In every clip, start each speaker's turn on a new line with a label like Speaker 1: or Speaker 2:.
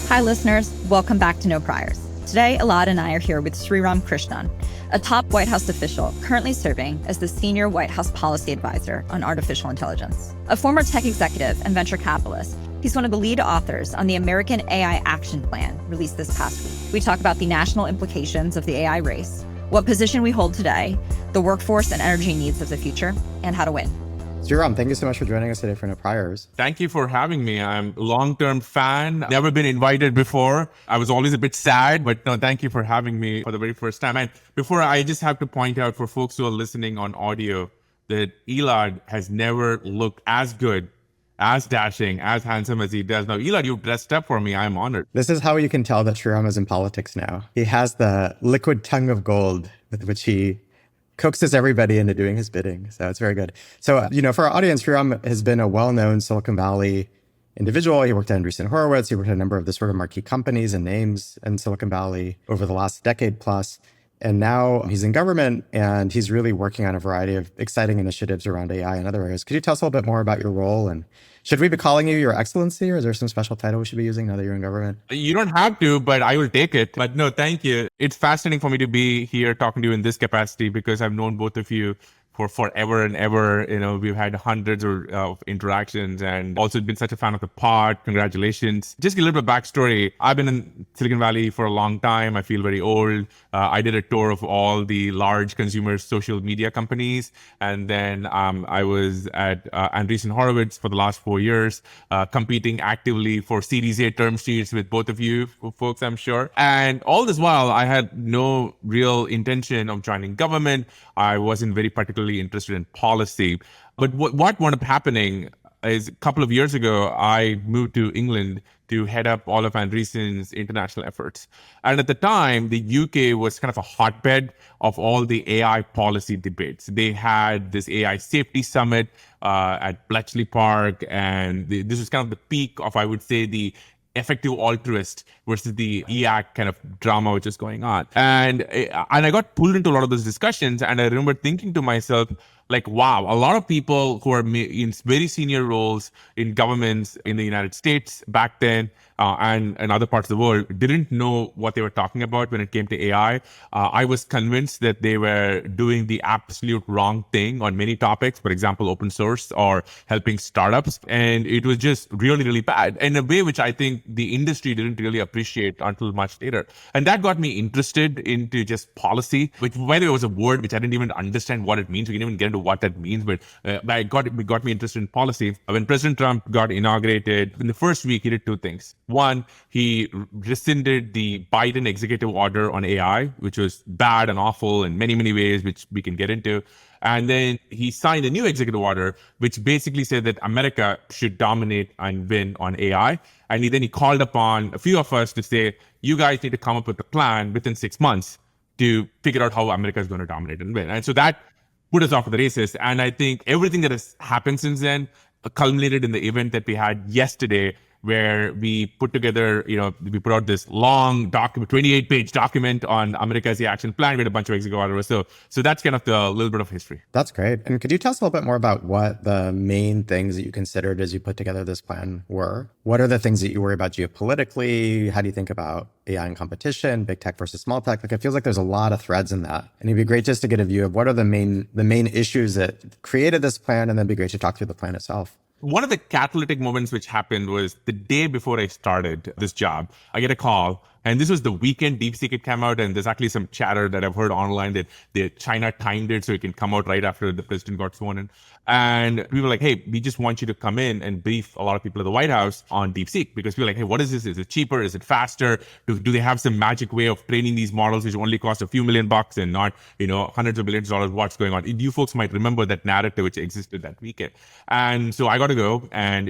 Speaker 1: Hi, listeners. Welcome back to No Priors. Today, Elad and I are here with Sriram Krishnan, a top White House official currently serving as the senior White House policy advisor on artificial intelligence. A former tech executive and venture capitalist, he's one of the lead authors on the American AI Action Plan released this past week. We talk about the national implications of the AI race, what position we hold today, the workforce and energy needs of the future, and how to win.
Speaker 2: Sriram, thank you so much for joining us today for No Priors.
Speaker 3: Thank you for having me. I'm a long-term fan. Never been invited before. I was always a bit sad, but no, thank you for having me for the very first time. And before, I just have to point out for folks who are listening on audio that Elad has never looked as good, as dashing, as handsome as he does now. Elad, you dressed up for me. I'm honored.
Speaker 2: This is how you can tell that Sriram is in politics now. He has the liquid tongue of gold with which he coaxes everybody into doing his bidding. So it's very good. So, for our audience, Sriram has been a well-known Silicon Valley individual. He worked at Andreessen Horowitz. He worked at a number of the sort of marquee companies and names in Silicon Valley over the last decade plus. And now he's in government and he's really working on a variety of exciting initiatives around AI and other areas. Could you tell us a little bit more about your role? And should we be calling you Your Excellency, or is there some special title we should be using now that you're in government?
Speaker 3: You don't have to, but I will take it. But no, thank you. It's fascinating for me to be here talking to you in this capacity because I've known both of you for forever and ever. We've had hundreds of interactions and also been such a fan of the pod. Congratulations. Just a little bit of backstory. I've been in Silicon Valley for a long time. I feel very old. I did a tour of all the large consumer social media companies. And then I was at Andreessen Horowitz for the last 4 years, competing actively for Series A term sheets with both of you folks, I'm sure. And all this while, I had no real intention of joining government. I wasn't very particularly interested in policy. But what wound up happening is a couple of years ago, I moved to England to head up all of Andreessen's international efforts. And at the time, the UK was kind of a hotbed of all the AI policy debates. They had this AI safety summit at Bletchley Park, and this was kind of the peak of, I would say, the effective altruist versus the EAC kind of drama which is going on. And I got pulled into a lot of those discussions, and I remember thinking to myself, like, wow, a lot of people who are in very senior roles in governments in the United States back then and other parts of the world didn't know what they were talking about when it came to AI. I was convinced that they were doing the absolute wrong thing on many topics, for example, open source or helping startups. And it was just really, really bad in a way which I think the industry didn't really appreciate until much later. And that got me interested into just policy, which, by the way, was a word which I didn't even understand what it means. We didn't even get into what that means, but it got me interested in policy. When President Trump got inaugurated, in the first week, he did two things. One, he rescinded the Biden executive order on AI, which was bad and awful in many, many ways, which we can get into. And then he signed a new executive order, which basically said that America should dominate and win on AI. And then he called upon a few of us to say, you guys need to come up with a plan within 6 months to figure out how America is going to dominate and win. And so that put us off of the races. And I think everything that has happened since then culminated in the event that we had yesterday, where we put together, we put out this long document, 28-page document on America's AI Action Plan with a bunch of executive orders. So that's kind of the little bit of history.
Speaker 2: That's great. And could you tell us a little bit more about what the main things that you considered as you put together this plan were? What are the things that you worry about geopolitically? How do you think about AI and competition, big tech versus small tech? Like, it feels like there's a lot of threads in that. And it'd be great just to get a view of what are the main issues that created this plan, and then it'd be great to talk through the plan itself.
Speaker 3: One of the catalytic moments which happened was the day before I started this job, I get a call. And this was the weekend DeepSeek had come out, and there's actually some chatter that I've heard online that China timed it so it can come out right after the president got sworn in. And we were like, hey, we just want you to come in and brief a lot of people at the White House on DeepSeek, because we were like, hey, what is this? Is it cheaper? Is it faster? Do they have some magic way of training these models which only cost a few $1,000,000 and not, hundreds of millions of dollars? What's going on? You folks might remember that narrative which existed that weekend. And so I got to go, and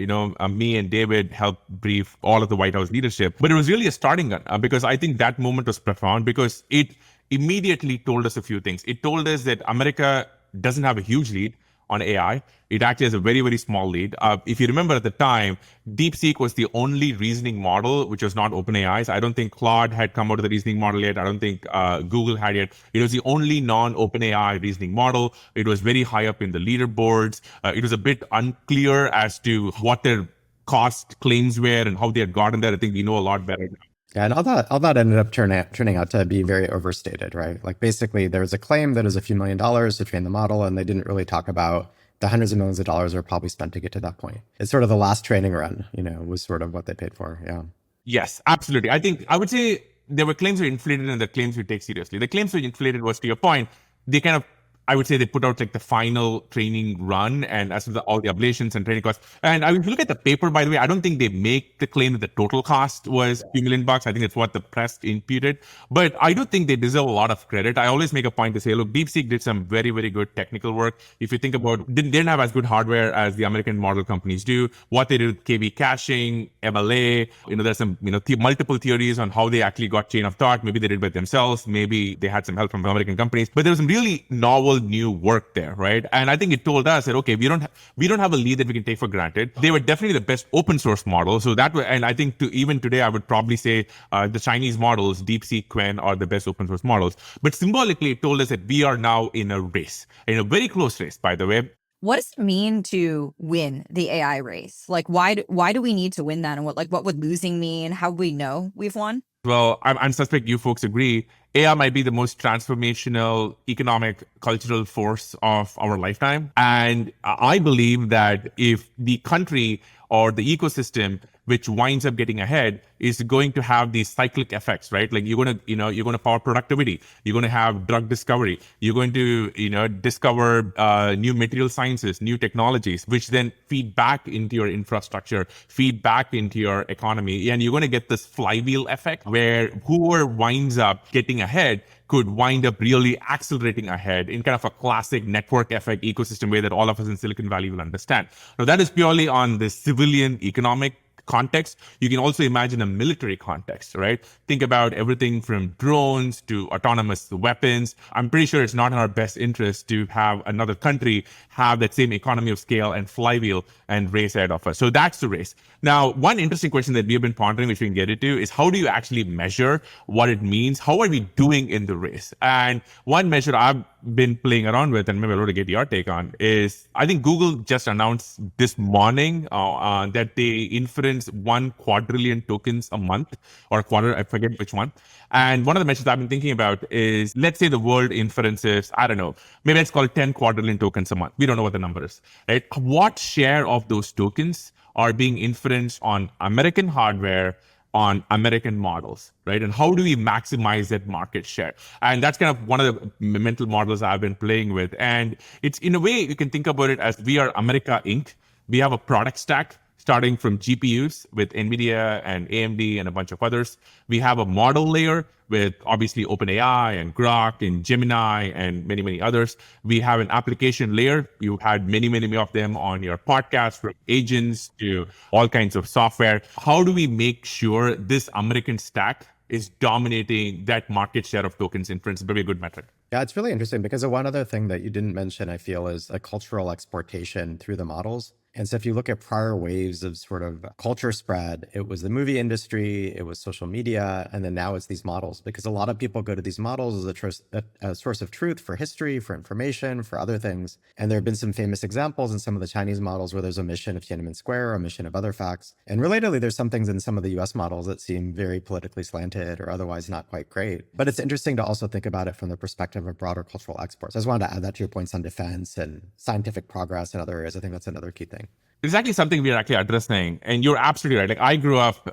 Speaker 3: me and David helped brief all of the White House leadership. But it was really a starting gun, because I think that moment was profound, because it immediately told us a few things. It told us that America doesn't have a huge lead on AI. It actually has a very, very small lead. If you remember at the time, DeepSeek was the only reasoning model which was not OpenAI's. I don't think Claude had come out with the reasoning model yet. I don't think Google had yet. It was the only non-OpenAI reasoning model. It was very high up in the leaderboards. It was a bit unclear as to what their cost claims were and how they had gotten there. I think we know a lot better now.
Speaker 2: Yeah, and all that ended up turning out to be very overstated, right? Like basically there was a claim that it was a few $1,000,000 to train the model, and they didn't really talk about the hundreds of millions of dollars are probably spent to get to that point. It's sort of the last training run, was sort of what they paid for. Yeah.
Speaker 3: Yes, absolutely. I would say there were claims were inflated and the claims we take seriously. The claims were inflated was, to your point, they kind of, I would say they put out like the final training run and as all the ablations and training costs. And if you look at the paper, by the way, I don't think they make the claim that the total cost was $2 million. I think it's what the press imputed. But I do think they deserve a lot of credit. I always make a point to say, look, DeepSeek did some very, very good technical work. If you think about, they didn't have as good hardware as the American model companies do. What they did with KV caching, MLA, there's some, multiple theories on how they actually got chain of thought. Maybe they did it by themselves. Maybe they had some help from American companies. But there was some really novel new work there, right? And I think it told us that, okay, we don't have a lead that we can take for granted. They were definitely the best open source model. So that way, and I think even today, I would probably say the Chinese models, DeepSeek, Quen, are the best open source models. But symbolically, it told us that we are now in a race, in a very close race, by the way.
Speaker 1: What does it mean to win the AI race? Like, why do we need to win that? And what would losing mean? How do we know we've won?
Speaker 3: Well, I'm suspect you folks agree. AI might be the most transformational economic, cultural force of our lifetime. And I believe that if the country or the ecosystem which winds up getting ahead is going to have these cyclic effects, right? Like you're going to power productivity. You're going to have drug discovery. You're going to, discover new material sciences, new technologies, which then feed back into your infrastructure, feed back into your economy. And you're going to get this flywheel effect where whoever winds up getting ahead could wind up really accelerating ahead in kind of a classic network effect ecosystem way that all of us in Silicon Valley will understand. Now, that is purely on the civilian economic context. You can also imagine a military context, right? Think about everything from drones to autonomous weapons. I'm pretty sure it's not in our best interest to have another country have that same economy of scale and flywheel and race ahead of us. So that's the race. Now, one interesting question that we have been pondering, which we can get into, is how do you actually measure what it means? How are we doing in the race? And one measure I've been playing around with, and maybe I'll want to get your take on, is I think Google just announced this morning that they inference 1 quadrillion tokens a month or a quarter, I forget which one. And one of the measures I've been thinking about is, let's say the world inferences, I don't know, maybe let's call it 10 quadrillion tokens a month. We don't know what the number is, right? What share of those tokens are being inferenced on American hardware, on American models, right? And how do we maximize that market share? And that's kind of one of the mental models I've been playing with. And it's, in a way, you can think about it as we are America Inc. We have a product stack starting from GPUs with NVIDIA and AMD and a bunch of others. We have a model layer with obviously OpenAI and Grok and Gemini and many, many others. We have an application layer. You've had many, many of them on your podcast, from agents to all kinds of software. How do we make sure this American stack is dominating that market share of tokens inference? Very good metric.
Speaker 2: Yeah, it's really interesting because one other thing that you didn't mention, I feel, is a cultural exportation through the models. And so if you look at prior waves of sort of culture spread, it was the movie industry, it was social media, and then now it's these models, because a lot of people go to these models as a source of truth for history, for information, for other things. And there have been some famous examples in some of the Chinese models where there's omission of Tiananmen Square, omission of other facts. And relatedly, there's some things in some of the US models that seem very politically slanted or otherwise not quite great. But it's interesting to also think about it from the perspective of broader cultural exports. I just wanted to add that to your points on defense and scientific progress in other areas. I think that's another key thing.
Speaker 3: It's actually something we're actually addressing. And you're absolutely right. Like, I grew up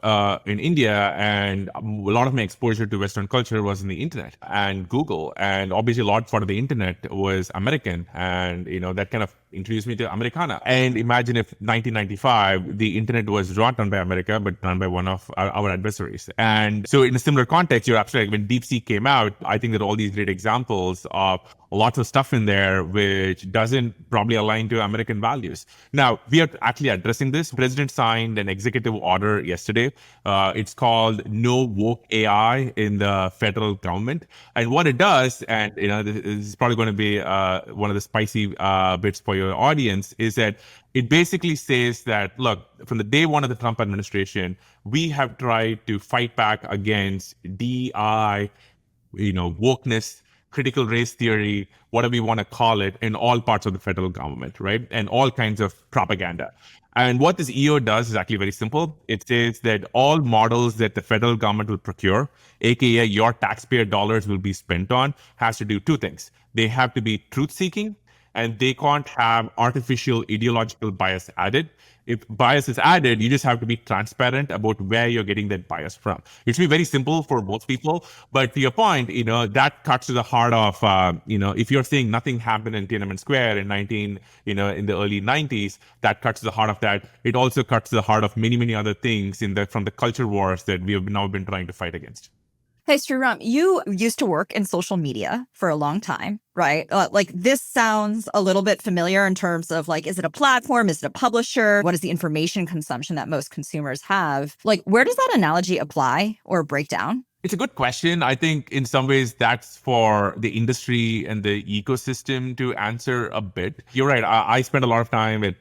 Speaker 3: in India, and a lot of my exposure to Western culture was in the internet and Google. And obviously a large part of the internet was American. And, that kind of introduced me to Americana. And imagine if 1995, the internet was not done by America, but done by one of our adversaries. And so in a similar context, you're absolutely right. When DeepSeek came out, I think that all these great examples of lots of stuff in there which doesn't probably align to American values. Now, actually addressing this. President signed an executive order yesterday. It's called No Woke AI in the federal government. And what it does, and this is probably going to be one of the spicy bits for your audience, is that it basically says that, look, from the day one of the Trump administration, we have tried to fight back against DEI, wokeness, critical race theory, whatever you want to call it, in all parts of the federal government, right? And all kinds of propaganda. And what this EO does is actually very simple. It says that all models that the federal government will procure, aka your taxpayer dollars will be spent on, has to do two things. They have to be truth-seeking, and they can't have artificial ideological bias added. If bias is added, you just have to be transparent about where you're getting that bias from. It should be very simple for most people, but to your point, that cuts to the heart of, if you're saying nothing happened in Tiananmen Square in in the early 90s, that cuts to the heart of that. It also cuts to the heart of many, many other things from the culture wars that we have now been trying to fight against.
Speaker 1: Hey, Sriram, you used to work in social media for a long time, right? This sounds a little bit familiar in terms of is it a platform? Is it a publisher? What is the information consumption that most consumers have? Where does that analogy apply or break down?
Speaker 3: It's a good question. I think in some ways that's for the industry and the ecosystem to answer a bit. You're right. I spent a lot of time at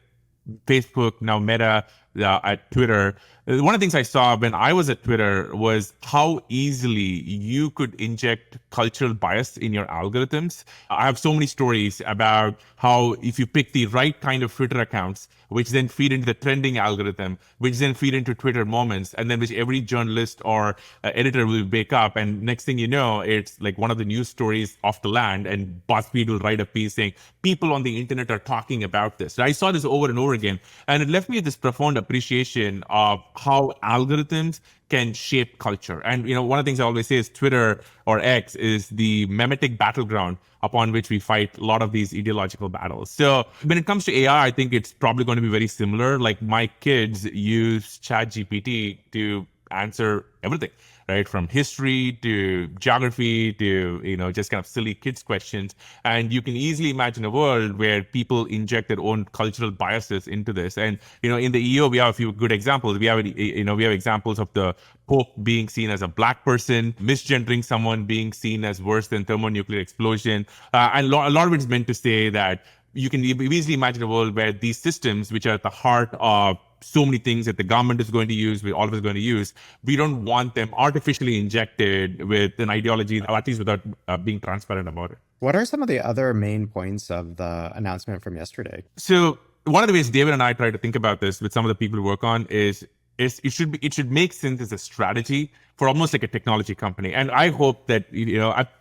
Speaker 3: Facebook, now Meta, at Twitter. One of the things I saw when I was at Twitter was how easily you could inject cultural bias in your algorithms. I have so many stories about how if you pick the right kind of Twitter accounts, which then feed into the trending algorithm, which then feed into Twitter moments, and then which every journalist or editor will wake up, and next thing you know, it's like one of the news stories off the land, and BuzzFeed will write a piece saying, people on the internet are talking about this. I saw this over and over again, and it left me with this profound appreciation of how algorithms can shape culture. And one of the things I always say is Twitter or X is the memetic battleground upon which we fight a lot of these ideological battles. So when it comes to AI, I think it's probably going to be very similar. Like my kids use ChatGPT to answer everything, right? From history to geography to, just kind of silly kids questions. And you can easily imagine a world where people inject their own cultural biases into this. And, in the EO, we have a few good examples. We have examples of the Pope being seen as a black person, misgendering someone being seen as worse than thermonuclear explosion. And a lot of it is meant to say that you can easily imagine a world where these systems, which are at the heart of so many things that the government is going to use, all of us are going to use, we don't want them artificially injected with an ideology, at least without being transparent about it.
Speaker 2: What are some of the other main points of the announcement from yesterday?
Speaker 3: So one of the ways David and I try to think about this with some of the people who work on is it should make sense as a strategy for almost like a technology company. And I hope that,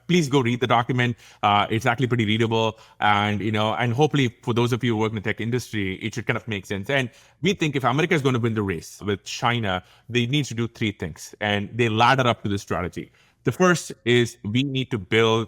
Speaker 3: please go read the document. It's actually pretty readable. And, and hopefully for those of you who work in the tech industry, it should kind of make sense. And we think if America is going to win the race with China, they need to do three things. And they ladder up to this strategy. The first is we need to build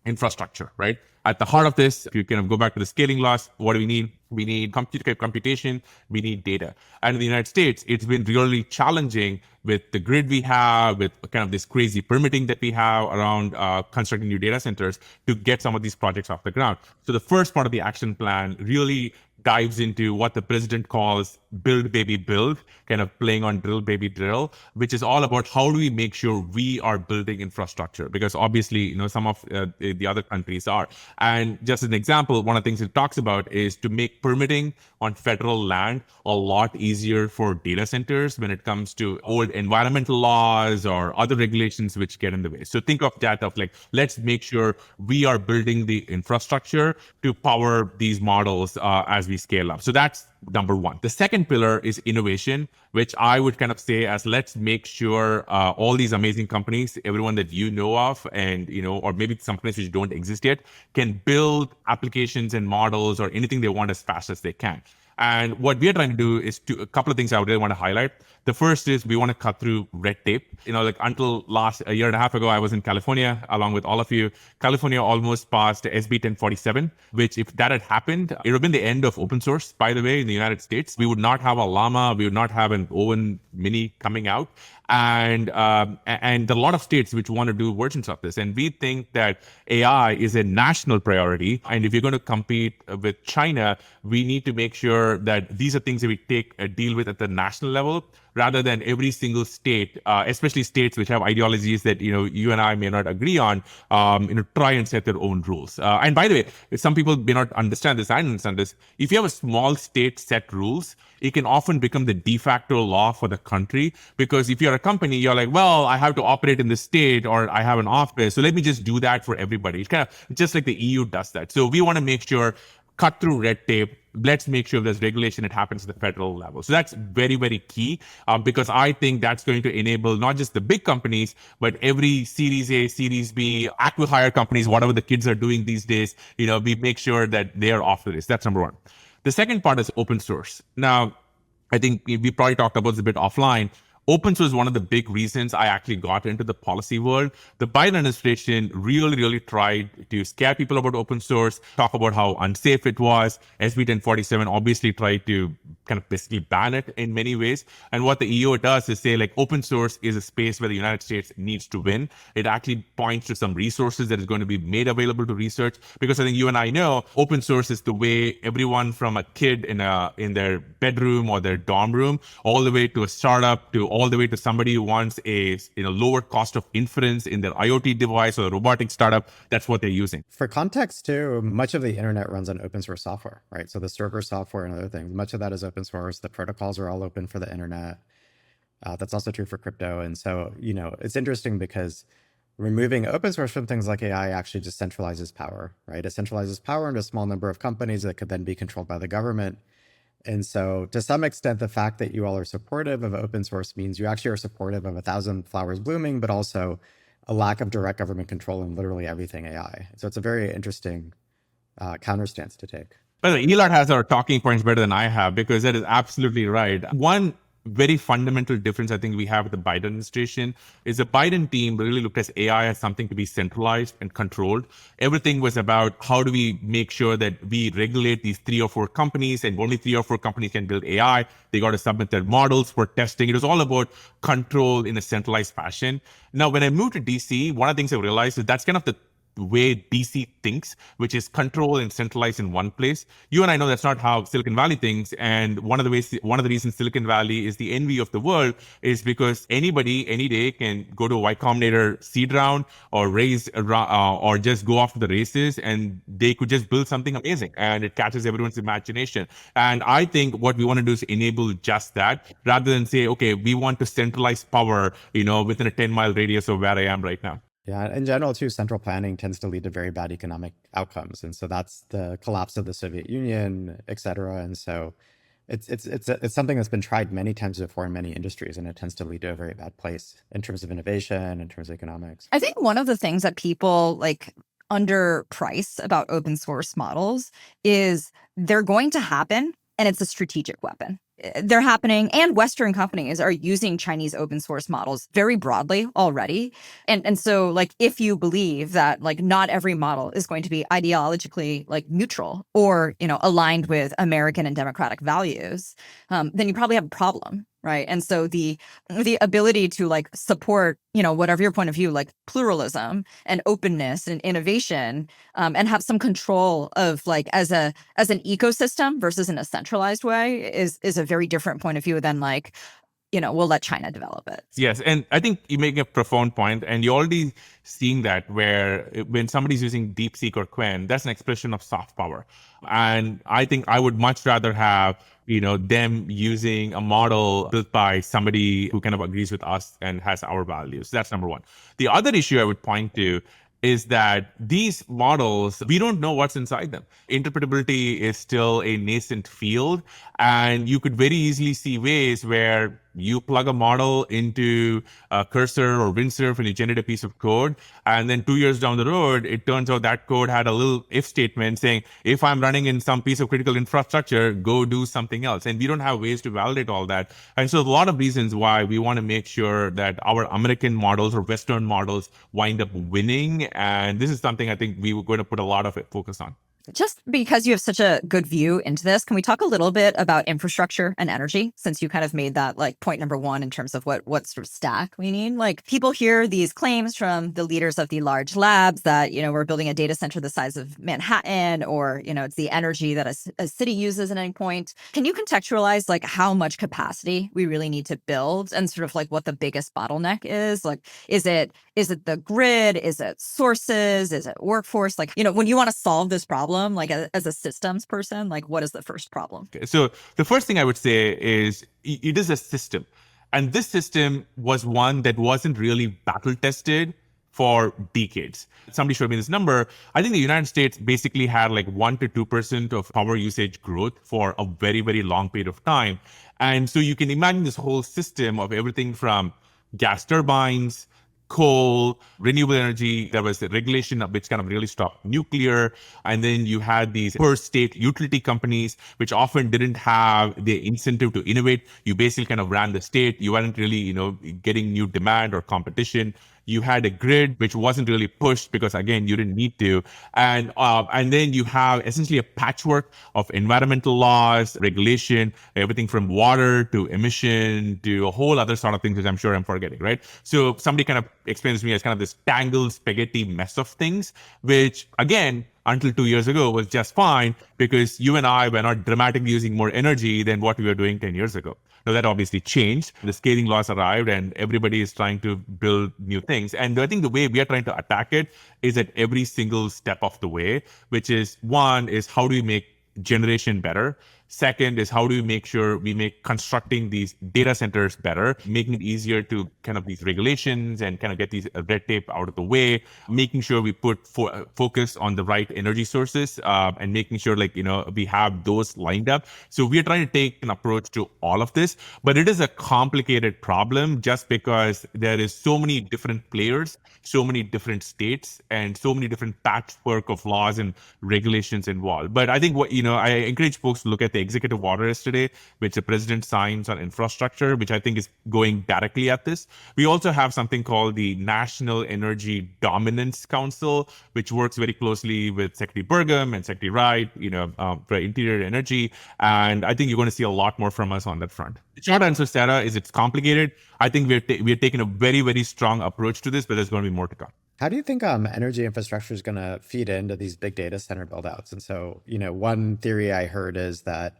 Speaker 3: infrastructure, right? At the heart of this, if you kind of go back to the scaling laws, what do we need? We need computation, we need data. And in the United States, it's been really challenging with the grid we have, with kind of this crazy permitting that we have around constructing new data centers to get some of these projects off the ground. So the first part of the action plan really dives into what the president calls build, baby, build, kind of playing on drill, baby, drill, which is all about how do we make sure we are building infrastructure? Because obviously, some of the other countries are. And just as an example, one of the things it talks about is to make permitting on federal land a lot easier for data centers when it comes to old environmental laws or other regulations which get in the way. So think of that of let's make sure we are building the infrastructure to power these models as we scale up. So that's number one. The second pillar is innovation, which I would kind of say as let's make sure all these amazing companies, everyone that you know of, and or maybe some companies which don't exist yet, can build applications and models or anything they want as fast as they can. And what we are trying to do is a couple of things I would really want to highlight. The first is we want to cut through red tape. Until a year and a half ago, I was in California along with all of you. California almost passed SB 1047, which if that had happened, it would have been the end of open source, by the way, in the United States. We would not have a Llama. We would not have an Owen mini coming out, and a lot of states which want to do versions of this. And we think that AI is a national priority, and if you're going to compete with China, we need to make sure that these are things that we take a deal with at the national level, rather than every single state, especially states which have ideologies that you and I may not agree on, try and set their own rules. And by the way, some people may not understand this. I understand this. If you have a small state set rules, it can often become the de facto law for the country, because if you're a company, you're like, well, I have to operate in this state, or I have an office, so let me just do that for everybody. It's kind of just like the EU does that. So we want to make sure, cut through red tape. Let's make sure there's regulation. It happens at the federal level. So that's very, very key, because I think that's going to enable not just the big companies, but every Series A, Series B, acqui-hire companies, whatever the kids are doing these days, we make sure that they are off the list. That's number one. The second part is open source. Now, I think we probably talked about this a bit offline. Open source is one of the big reasons I actually got into the policy world. The Biden administration really, really tried to scare people about open source, talk about how unsafe it was. SB 1047 obviously tried to kind of basically ban it in many ways. And what the EO does is say, like, open source is a space where the United States needs to win. It actually points to some resources that is going to be made available to research, because I think you and I know open source is the way everyone from a kid in their bedroom or their dorm room, all the way to a startup, to all the way to somebody who wants a lower cost of inference in their IoT device or a robotics startup. That's what they're using.
Speaker 2: For context too, much of the internet runs on open source software, right? So the server software and other things, much of that is open source. The protocols are all open for the internet. That's also true for crypto. And so, it's interesting because removing open source from things like AI actually just centralizes power, right? It centralizes power into a small number of companies that could then be controlled by the government. And so to some extent, the fact that you all are supportive of open source means you actually are supportive of 1,000 flowers blooming, but also a lack of direct government control in literally everything AI. So it's a very interesting counterstance to take.
Speaker 3: By the way, Elad has our talking points better than I have, because that is absolutely right. One very fundamental difference I think we have with the Biden administration is the Biden team really looked at AI as something to be centralized and controlled. Everything was about how do we make sure that we regulate these 3 or 4 companies, and only 3 or 4 companies can build AI. They got to submit their models for testing. It was all about control in a centralized fashion. Now, when I moved to DC, one of the things I realized is that's kind of the way DC thinks, which is control and centralized in one place. You and I know that's not how Silicon Valley thinks. And one of the reasons Silicon Valley is the envy of the world is because anybody, any day can go to a Y Combinator seed round or or just go off to the races, and they could just build something amazing, and it catches everyone's imagination. And I think what we want to do is enable just that, rather than say, okay, we want to centralize power, within a 10-mile radius of where I am right now.
Speaker 2: Yeah, in general, too, central planning tends to lead to very bad economic outcomes. And so that's the collapse of the Soviet Union, et cetera. And so it's something that's been tried many times before in many industries, and it tends to lead to a very bad place in terms of innovation, in terms of economics.
Speaker 1: I think one of the things that people underprice about open source models is they're going to happen, and it's a strategic weapon. They're happening, and Western companies are using Chinese open source models very broadly already. And so if you believe that not every model is going to be ideologically neutral or, aligned with American and democratic values, then you probably have a problem. Right. And so the ability to support, whatever your point of view, pluralism and openness and innovation, and have some control of as an ecosystem versus in a centralized way is a very different point of view than we'll let China develop it.
Speaker 3: Yes. And I think you make a profound point, and you're already seeing that where when somebody's using DeepSeek or Quen, that's an expression of soft power. And I think I would much rather have them using a model built by somebody who kind of agrees with us and has our values. That's number one. The other issue I would point to is that these models, we don't know what's inside them. Interpretability is still a nascent field, and you could very easily see ways where you plug a model into Cursor or Windsurf and you generate a piece of code, and then 2 years down the road, it turns out that code had a little if statement saying, if I'm running in some piece of critical infrastructure, go do something else. And we don't have ways to validate all that. And so a lot of reasons why we want to make sure that our American models or Western models wind up winning. And this is something I think we were going to put a lot of focus on.
Speaker 1: Just because you have such a good view into this, can we talk a little bit about infrastructure and energy, since you kind of made that like point number one in terms of what sort of stack we need? Like, people hear these claims from the leaders of the large labs that, we're building a data center the size of Manhattan, or, it's the energy that a city uses at any point. Can you contextualize like how much capacity we really need to build, and sort of like what the biggest bottleneck is? Like, is it the grid? Is it sources? Is it workforce? Like, when you want to solve this problem, like as a systems person, like what is the first problem?
Speaker 3: Okay, so the first thing I would say is it is a system. And this system was one that wasn't really battle tested for decades. Somebody showed me this number. I think the United States basically had like 1 to 2% of power usage growth for a very, very long period of time. And so you can imagine this whole system of everything from gas turbines, coal, renewable energy. There was a regulation which kind of really stopped nuclear. And then you had these per state utility companies, which often didn't have the incentive to innovate. You basically kind of ran the state. You weren't really, getting new demand or competition. You had a grid which wasn't really pushed because, again, you didn't need to. And then you have essentially a patchwork of environmental laws, regulation, everything from water to emission to a whole other sort of things, which I'm sure I'm forgetting, right? So somebody kind of explains to me as kind of this tangled spaghetti mess of things, which, again, until 2 years ago was just fine because you and I were not dramatically using more energy than what we were doing 10 years ago. Now, that obviously changed. The scaling laws arrived and everybody is trying to build new things. And I think the way we are trying to attack it is at every single step of the way, which is, one is how do we make generation better? Second is how do we make sure we make constructing these data centers better, making it easier to kind of these regulations and kind of get these red tape out of the way, making sure we put focus on the right energy sources and making sure we have those lined up. So we are trying to take an approach to all of this, but it is a complicated problem just because there is so many different players, so many different states, and so many different patchwork of laws and regulations involved. But I think I encourage folks to look at the executive order yesterday, which the president signs on infrastructure, which I think is going directly at this. We also have something called the National Energy Dominance Council, which works very closely with Secretary Burgum and Secretary Wright, for Interior Energy. And I think you're going to see a lot more from us on that front. The short answer, Sarah, is it's complicated. I think we're taking a very, very strong approach to this, but there's going to be more to come.
Speaker 2: How do you think energy infrastructure is going to feed into these big data center buildouts? And so, one theory I heard is that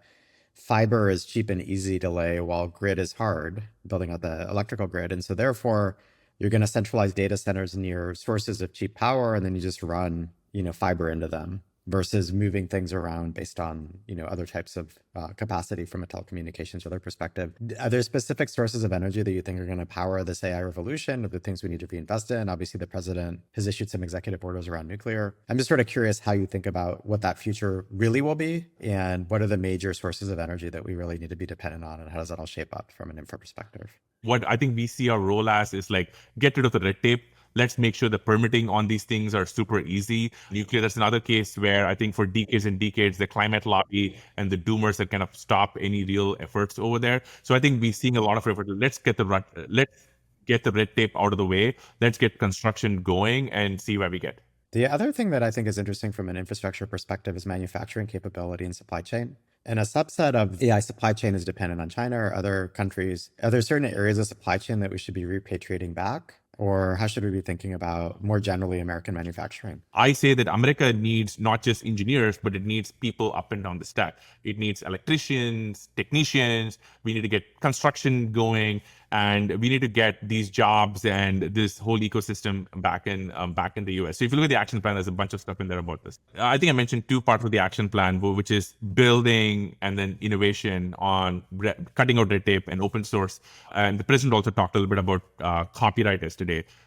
Speaker 2: fiber is cheap and easy to lay while grid is hard, building out the electrical grid. And so therefore, you're going to centralize data centers near sources of cheap power, and then you just run, fiber into them versus moving things around based on, other types of capacity from a telecommunications or other perspective. Are there specific sources of energy that you think are going to power this AI revolution, or the things we need to reinvest in? Obviously, the president has issued some executive orders around nuclear. I'm just sort of curious how you think about what that future really will be, and what are the major sources of energy that we really need to be dependent on, and how does that all shape up from an infra perspective?
Speaker 3: What I think we see our role as is get rid of the red tape. Let's make sure the permitting on these things are super easy. Nuclear, that's another case where I think for decades and decades, the climate lobby and the doomers have kind of stopped any real efforts over there. So I think we're seeing a lot of effort. Let's get the red tape out of the way. Let's get construction going and see where we get.
Speaker 2: The other thing that I think is interesting from an infrastructure perspective is manufacturing capability and supply chain. And a subset of AI supply chain is dependent on China or other countries. Are there certain areas of supply chain that we should be repatriating back? Or how should we be thinking about more generally American manufacturing?
Speaker 3: I say that America needs not just engineers, but it needs people up and down the stack. It needs electricians, technicians. We need to get construction going, and we need to get these jobs and this whole ecosystem back in the US. So if you look at the action plan, there's a bunch of stuff in there about this. I think I mentioned two parts of the action plan, which is building and then innovation on cutting out red tape and open source. And the president also talked a little bit about copyright yesterday.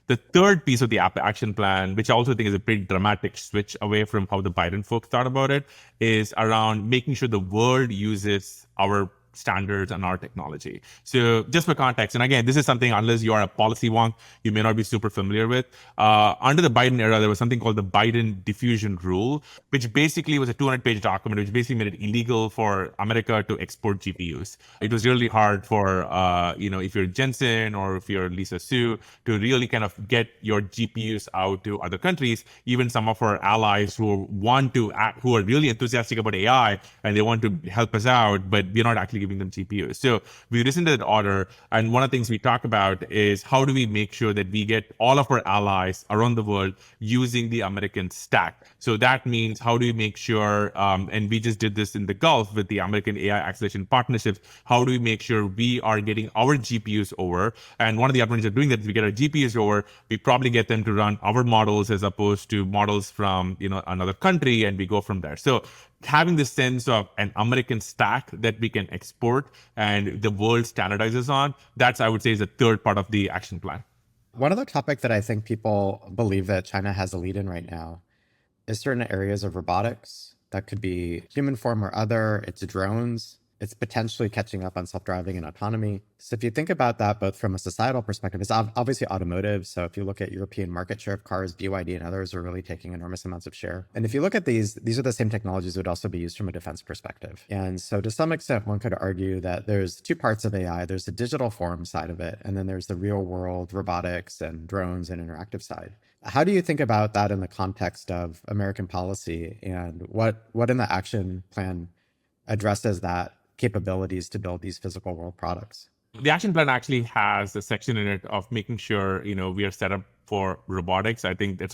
Speaker 3: The third piece of the action plan, which I also think is a pretty dramatic switch away from how the Biden folks thought about it, is around making sure the world uses our standards and our technology. So just for context, and again, this is something, unless you are a policy wonk, you may not be super familiar with. Under the Biden era, there was something called the Biden diffusion rule, which basically was a 200-page document, which basically made it illegal for America to export GPUs. It was really hard for, if you're Jensen or if you're Lisa Su, to really kind of get your GPUs out to other countries. Even some of our allies who are really enthusiastic about AI and they want to help us out, but we're not actually giving them GPUs. So we listened to that order. And one of the things we talk about is how do we make sure that we get all of our allies around the world using the American stack. So that means how do we make sure, and we just did this in the Gulf with the American AI Acceleration Partnerships, how do we make sure we are getting our GPUs over? And one of the advantages of doing that is we get our GPUs over, we probably get them to run our models as opposed to models from another country, and we go from there. So having this sense of an American stack that we can export and the world standardizes on, that's, I would say, is the third part of the action plan.
Speaker 2: One other topic that I think people believe that China has a lead in right now is certain areas of robotics. That could be human form or other, it's drones. It's potentially catching up on self-driving and autonomy. So if you think about that, both from a societal perspective, it's obviously automotive. So if you look at European market share of cars, BYD and others are really taking enormous amounts of share. And if you look at these are the same technologies that would also be used from a defense perspective. And so to some extent, one could argue that there's two parts of AI. There's the digital form side of it, and then there's the real world robotics and drones and interactive side. How do you think about that in the context of American policy, and what in the action plan addresses that capabilities to build these physical world products?
Speaker 3: The action plan actually has a section in it of making sure, we are set up for robotics. I think that's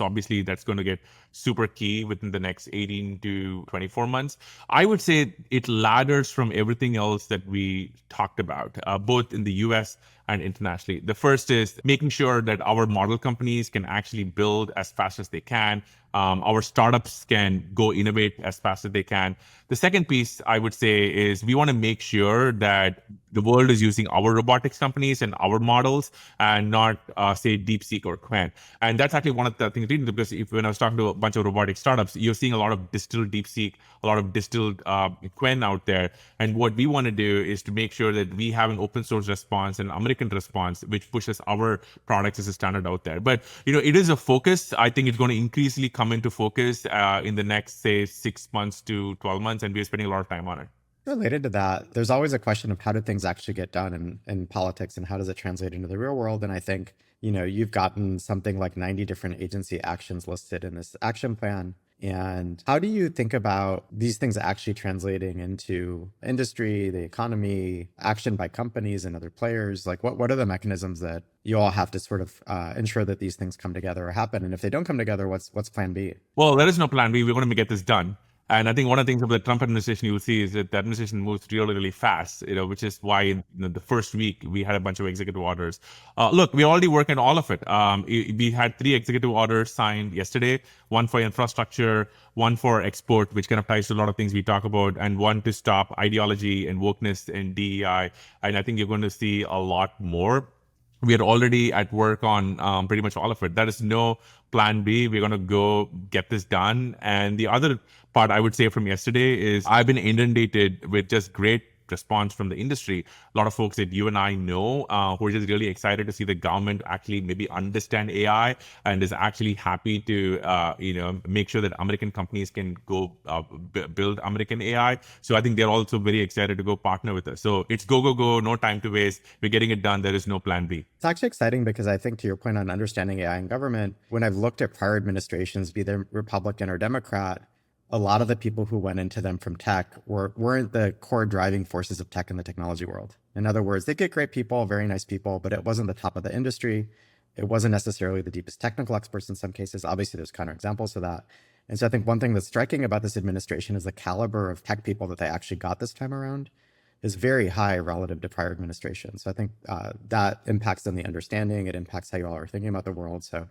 Speaker 3: going to get super key within the next 18 to 24 months. I would say it ladders from everything else that we talked about, both in the US and internationally. The first is making sure that our model companies can actually build as fast as they can. Our startups can go innovate as fast as they can. The second piece I would say is we want to make sure that the world is using our robotics companies and our models and not, say, DeepSeek or Quen. And that's actually one of the things, because when I was talking to a bunch of robotic startups, you're seeing a lot of distilled DeepSeek, a lot of distilled Quen out there. And what we want to do is to make sure that we have an open source response and American response, which pushes our products as a standard out there. But, it is a focus. I think it's going to increasingly come into focus in the next, say, 6 months to 12 months, and we're spending a lot of time on it.
Speaker 2: Related to that, there's always a question of how do things actually get done in politics, and how does it translate into the real world? And I think, you've gotten something like 90 different agency actions listed in this action plan. And how do you think about these things actually translating into industry, the economy, action by companies and other players? Like what are the mechanisms that you all have to sort of ensure that these things come together or happen? And if they don't come together, what's plan B?
Speaker 3: Well, there is no plan B. We're going to get this done. And I think one of the things of the Trump administration you will see is that the administration moves really, really fast, which is why in the first week we had a bunch of executive orders. Look, we're already working on all of it. We had 3 executive orders signed yesterday, one for infrastructure, one for export, which kind of ties to a lot of things we talk about, and one to stop ideology and wokeness and DEI. And I think you're going to see a lot more. We are already at work on pretty much all of it. There is no plan B. We're going to go get this done. And the other part I would say from yesterday is I've been inundated with just great response from the industry. A lot of folks that you and I know who are just really excited to see the government actually maybe understand AI and is actually happy to make sure that American companies can go build American AI. So I think they're also very excited to go partner with us. So it's go, no time to waste. We're getting it done. There is no plan B.
Speaker 2: It's actually exciting because I think, to your point on understanding AI in government, when I've looked at prior administrations, be they Republican or Democrat, a lot of the people who went into them from tech weren't the core driving forces of tech in the technology world. In other words, they get great people, very nice people, but it wasn't the top of the industry. It wasn't necessarily the deepest technical experts in some cases. Obviously, there's counterexamples to that. And so I think one thing that's striking about this administration is the caliber of tech people that they actually got this time around is very high relative to prior administrations. So I think that impacts on the understanding. It impacts how you all are thinking about the world. So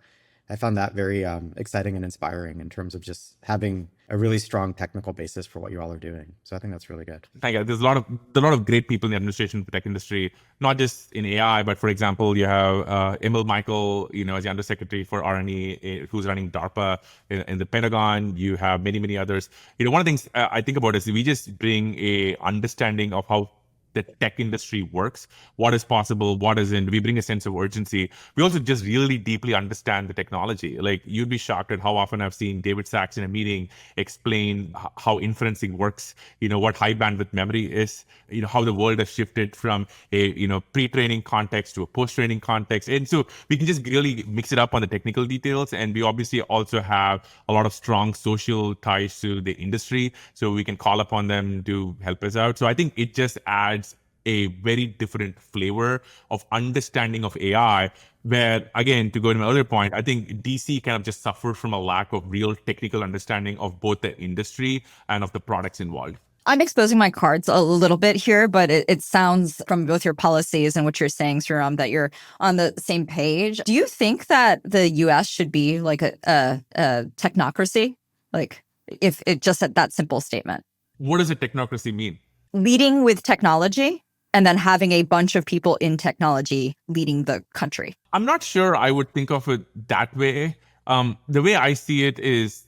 Speaker 2: I found that very exciting and inspiring in terms of just having a really strong technical basis for what you all are doing. So I think that's really good.
Speaker 3: Thank you. There's a lot of great people in the administration for tech industry, not just in AI, but for example, you have Emil Michael, as the undersecretary for R&E, who's running DARPA in the Pentagon. You have many, many others. One of the things I think about is we just bring a understanding of how the tech industry works, what is possible, what isn't. We bring a sense of urgency. We also just really deeply understand the technology. Like, you'd be shocked at how often I've seen David Sachs in a meeting explain how inferencing works, what high bandwidth memory is, how the world has shifted from a, pre-training context to a post-training context. And so we can just really mix it up on the technical details. And we obviously also have a lot of strong social ties to the industry, so we can call upon them to help us out. So I think it just adds a very different flavor of understanding of AI, where, again, to go to my earlier point, I think DC kind of just suffers from a lack of real technical understanding of both the industry and of the products involved.
Speaker 1: I'm exposing my cards a little bit here, but it sounds from both your policies and what you're saying, Sriram, that you're on the same page. Do you think that the U.S. should be like a technocracy? Like, if it just said that simple statement.
Speaker 3: What does a technocracy mean?
Speaker 1: Leading with technology and then having a bunch of people in technology leading the country.
Speaker 3: I'm not sure I would think of it that way. The way I see it is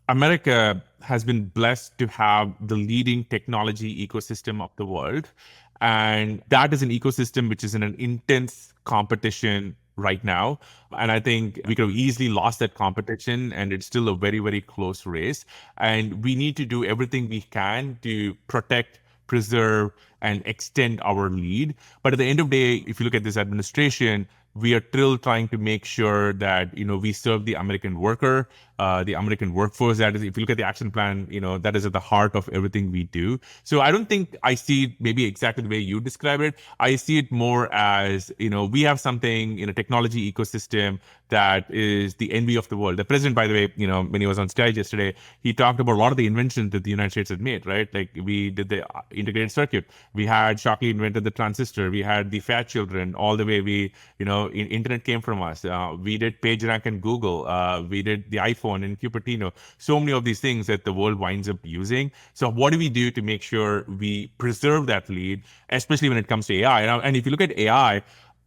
Speaker 3: America has been blessed to have the leading technology ecosystem of the world. And that is an ecosystem which is in an intense competition right now. And I think we could have easily lost that competition, and it's still a very, very close race. And we need to do everything we can to protect, preserve, and extend our lead. But at the end of the day, if you look at this administration, we are still trying to make sure that, we serve the American worker, the American workforce. That is, if you look at the action plan, that is at the heart of everything we do. So I don't think I see it maybe exactly the way you describe it. I see it more as, we have something in a technology ecosystem that is the envy of the world. The president, by the way, when he was on stage yesterday, he talked about a lot of the inventions that the United States had made, right? Like, we did the integrated circuit. We had Shockley invented the transistor. We had the fat children. All the way internet came from us. We did PageRank and Google. We did the iPhone and Cupertino. So many of these things that the world winds up using. So what do we do to make sure we preserve that lead, especially when it comes to AI? And if you look at AI,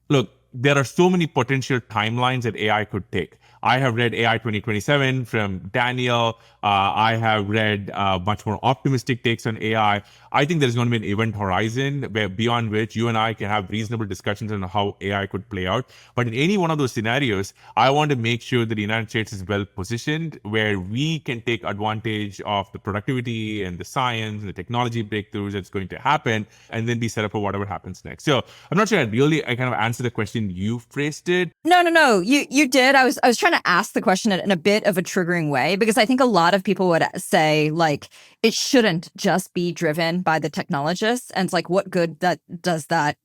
Speaker 3: look, there are so many potential timelines that AI could take. I have read AI 2027 from Daniel. I have read much more optimistic takes on AI. I think there's going to be an event horizon beyond which you and I can have reasonable discussions on how AI could play out. But in any one of those scenarios, I want to make sure that the United States is well positioned, where we can take advantage of the productivity and the science and the technology breakthroughs that's going to happen, and then be set up for whatever happens next. So I'm not sure I kind of answered the question you phrased it.
Speaker 1: No. You did. I was trying to ask the question in a bit of a triggering way, because I think a lot of people would say, like, it shouldn't just be driven by the technologists. And it's like, what good does that,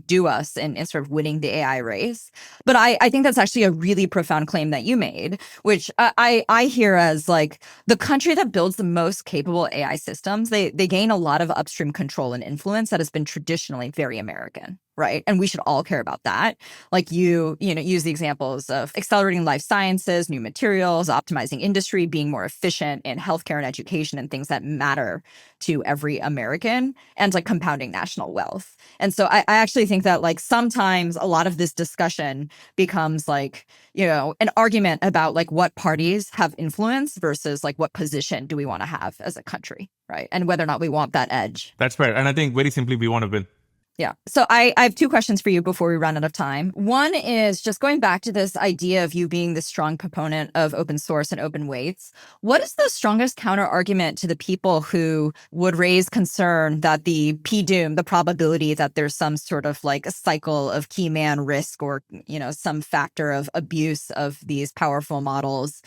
Speaker 1: do us in sort of winning the AI race? But I think that's actually a really profound claim that you made, which I hear as like the country that builds the most capable AI systems, they gain a lot of upstream control and influence that has been traditionally very American. Right. And we should all care about that. Like, you use the examples of accelerating life sciences, new materials, optimizing industry, being more efficient in healthcare and education and things that matter to every American, and like compounding national wealth. And so I actually think that, like, sometimes a lot of this discussion becomes like, an argument about like what parties have influence versus like what position do we want to have as a country. Right. And whether or not we want that edge.
Speaker 3: That's fair. And I think very simply, we want to win.
Speaker 1: Yeah. So I have two questions for you before we run out of time. One is just going back to this idea of you being the strong proponent of open source and open weights. What is the strongest counter argument to the people who would raise concern that the PDOOM, the probability that there's some sort of like a cycle of key man risk or, some factor of abuse of these powerful models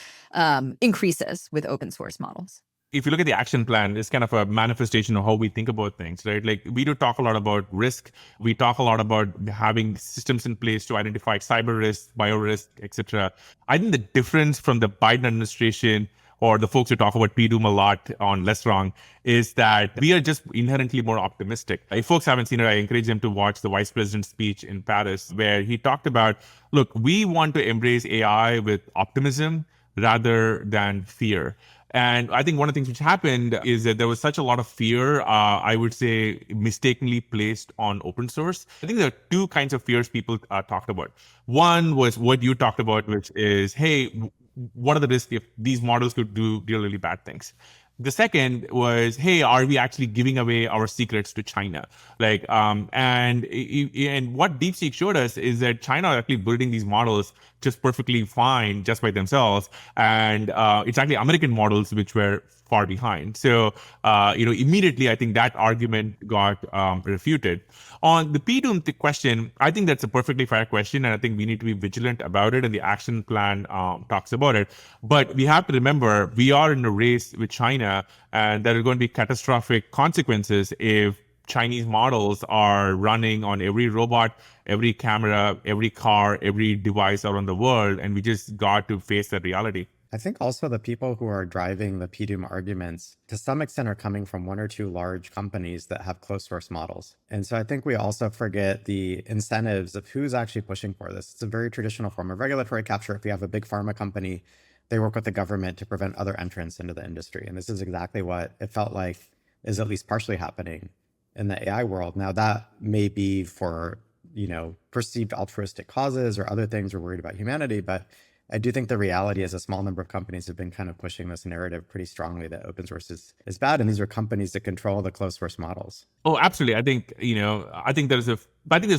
Speaker 1: increases with open source models?
Speaker 3: If you look at the action plan, it's kind of a manifestation of how we think about things, right? Like, we do talk a lot about risk. We talk a lot about having systems in place to identify cyber risk, bio risk, etc. I think the difference from the Biden administration or the folks who talk about PDOOM a lot on Less Wrong is that we are just inherently more optimistic. If folks haven't seen it, I encourage them to watch the vice president's speech in Paris, where he talked about, look, we want to embrace AI with optimism rather than fear. And I think one of the things which happened is that there was such a lot of fear, I would say, mistakenly placed on open source. I think there are two kinds of fears people talked about. One was what you talked about, which is, hey, what are the risks if these models could do really, really bad things? The second was, hey, are we actually giving away our secrets to China? And what DeepSeek showed us is that China are actually building these models just perfectly fine just by themselves. And it's actually American models which were far behind. So, immediately I think that argument got refuted. On the PDOM question, I think that's a perfectly fair question, and I think we need to be vigilant about it, and the action plan talks about it. But we have to remember, we are in a race with China, and there are going to be catastrophic consequences if Chinese models are running on every robot, every camera, every car, every device around the world, and we just got to face that reality.
Speaker 2: I think also the people who are driving the PDOM arguments to some extent are coming from one or two large companies that have closed source models. And so I think we also forget the incentives of who's actually pushing for this. It's a very traditional form of regulatory capture. If you have a big pharma company, they work with the government to prevent other entrants into the industry. And this is exactly what it felt like is at least partially happening in the AI world. Now that may be for, perceived altruistic causes or other things we're worried about humanity, but I do think the reality is a small number of companies have been kind of pushing this narrative pretty strongly that open source is bad. And these are companies that control the closed source models.
Speaker 3: Oh, absolutely. I think there's a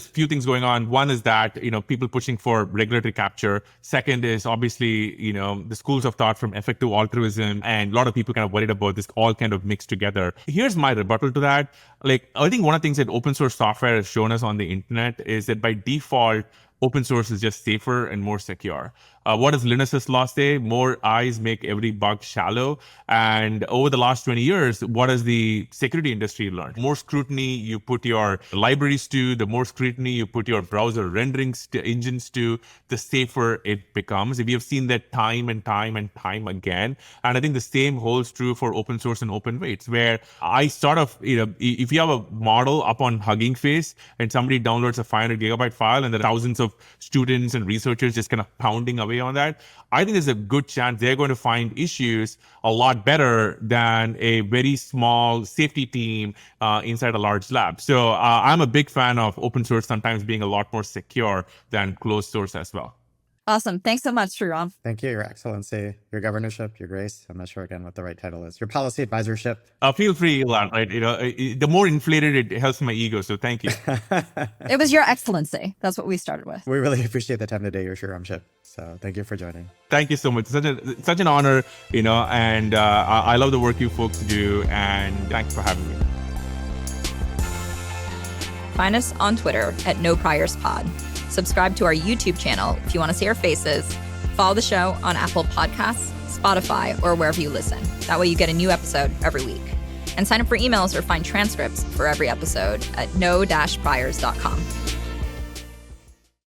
Speaker 3: few things going on. One is that, people pushing for regulatory capture. Second is obviously, the schools of thought from effective altruism, and a lot of people kind of worried about this all kind of mixed together. Here's my rebuttal to that. I think one of the things that open source software has shown us on the internet is that by default, open source is just safer and more secure. What does Linus's law say? More eyes make every bug shallow. And over the last 20 years, what has the security industry learned? More scrutiny you put your libraries to, the more scrutiny you put your browser rendering engines to, the safer it becomes. We have seen that time and time and time again. And I think the same holds true for open source and open weights, where I sort of, if you have a model up on Hugging Face and somebody downloads a 500 gigabyte file and there are thousands of students and researchers just kind of pounding away on that, I think there's a good chance they're going to find issues a lot better than a very small safety team inside a large lab. So I'm a big fan of open source sometimes being a lot more secure than closed source as well.
Speaker 1: Awesome. Thanks so much, Sriram.
Speaker 2: Thank you, Your Excellency, Your Governorship, Your Grace. I'm not sure again what the right title is. Your Policy Advisorship.
Speaker 3: Feel free, Elad, right? The more inflated, it helps my ego. So thank you.
Speaker 1: It was Your Excellency. That's what we started with.
Speaker 2: We really appreciate the time today, Your Sriramship. So thank you for joining.
Speaker 3: Thank you so much. Such an honor, and I love the work you folks do. And thanks for having me.
Speaker 1: Find us on Twitter at NoPriorsPod. Subscribe to our YouTube channel if you want to see our faces. Follow the show on Apple Podcasts, Spotify, or wherever you listen. That way you get a new episode every week. And sign up for emails or find transcripts for every episode at no-priors.com.